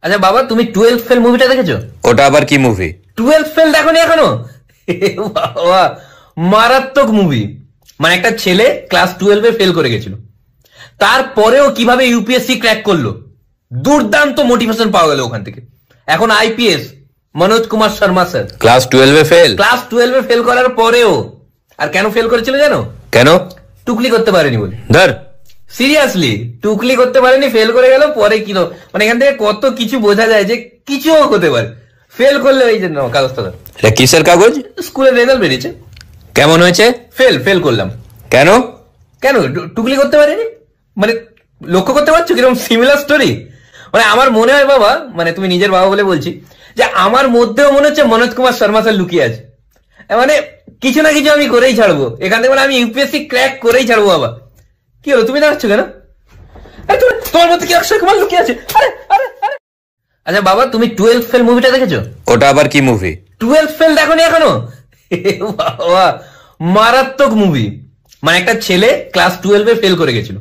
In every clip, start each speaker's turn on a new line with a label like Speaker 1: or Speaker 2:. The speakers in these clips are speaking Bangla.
Speaker 1: আচ্ছা বাবা, তুমি 12 ফেল মুভিটা দেখেছো?
Speaker 2: ওটা আবার কি মুভি?
Speaker 1: 12 ফেল দেখোনি এখনো? বাবা, মারাত্মক মুভি। মানে একটা ছেলে ক্লাস 12-এ ফেল করে গেছিল, তারপরেও কিভাবে ইউপিএসসি ক্র্যাক করলো, দুর্দান্ত মোটিভেশন পাওয়া গেল ওখান থেকে। এখন IPS Manoj Kumar Sharma sir.
Speaker 2: Class 12-এ ফেল?
Speaker 1: ক্লাস 12-এ ফেল করার পরেও। আর কেন ফেল করেছিল জানো?
Speaker 2: কেন?
Speaker 1: টুকলি করতে পারেনি বলে।
Speaker 2: ধর,
Speaker 1: সিরিয়াসলি টুকলি করতে পারেনি, ফেল করে গেল। পরে কি মানে এখান থেকে কত কিছু বোঝা যায় যে কিছু হতে পারে। ফেল করলে এই যে কাগজটা ধর।
Speaker 2: এটা কিসের কাগজ?
Speaker 1: স্কুলের রেজাল্ট বেরিয়েছে।
Speaker 2: কেমন হয়েছে?
Speaker 1: ফেল করলাম।
Speaker 2: কেন?
Speaker 1: কেন টুকলি করতে পারিনি? মানে লক্ষ্য করতে পারছো কিরকম সিমিলার স্টোরি? মানে আমার মনে হয় বাবা, মানে তুমি নিজের বাবা বলে বলছি, যে আমার মধ্যেও মনে হচ্ছে মনোজ কুমার শর্মা স্যার লুকিয়ে আছে। মানে কিছু না কিছু আমি করেই ছাড়বো এখান থেকে, মানে আমি ইউপিএসসি ক্র্যাক করেই ছাড়বো বাবা। কি হলো, তুমি দাঁড়াচ্ছ কেন? তোমার মধ্যে কি অক্ষয় কুমার লুকিয়ে আছে? আরে আরে আরে আচ্ছা বাবা, তুমি 12 ফেল মুভিটা দেখেছো?
Speaker 2: ওটা আবার কি মুভি?
Speaker 1: 12 ফেল দেখোনি এখনো? বাবা, মারাত্মক মুভি। মানে একটা ছেলে ক্লাস 12-এ ফেল করে গেছিল,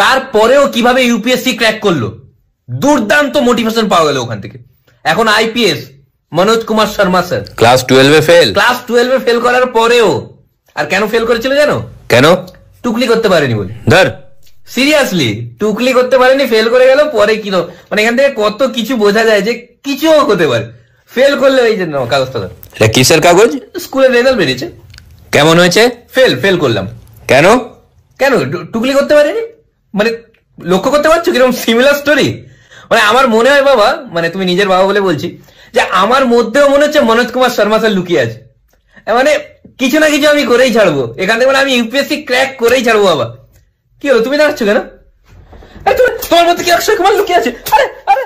Speaker 1: তারপরেও কিভাবে ইউপিএসসি ক্র্যাক করলো, দুর্দান্ত মোটিভেশন পাওয়া গেল ওখান থেকে। এখন IPS Manoj Kumar Sharma sir.
Speaker 2: Class 12-এ ফেল?
Speaker 1: ক্লাস 12-এ ফেল করার পরেও। আর কেন ফেল করেছিল জানো?
Speaker 2: কেন?
Speaker 1: টুকলি করতে পারেনি বলে।
Speaker 2: ধর,
Speaker 1: সিরিয়াসলি টুকলি করতে পারেনি, ফেল করে গেল। পরে কি মানে এখান থেকে কত কিছু বোঝা যায় যে কিছু হতে পারে। ফেল করলে এই যে কাগজটা ধর।
Speaker 2: এটা কিসের কাগজ?
Speaker 1: স্কুলের রেজাল্ট বেরিয়েছে।
Speaker 2: কেমন হয়েছে?
Speaker 1: ফেল করলাম।
Speaker 2: কেন?
Speaker 1: কেন টুকলি করতে পারিনি? মানে লক্ষ্য করতে পারছো কিরকম সিমিলার স্টোরি? মানে আমার মনে হয় বাবা, মানে তুমি নিজের বাবা বলে বলছি, যে আমার মধ্যেও মনে হচ্ছে মনোজ কুমার শর্মা স্যার লুকিয়ে আছে। মানে কিছু না কিছু আমি করেই ছাড়বো এখান থেকে, মানে আমি ইউপিএসসি ক্র্যাক করেই ছাড়বো বাবা। কি হলো, তুমি দাঁড়াচ্ছ কেন? তোমার মধ্যে কি অক্ষয় কুমার লুকিয়ে আছে? আরে আরে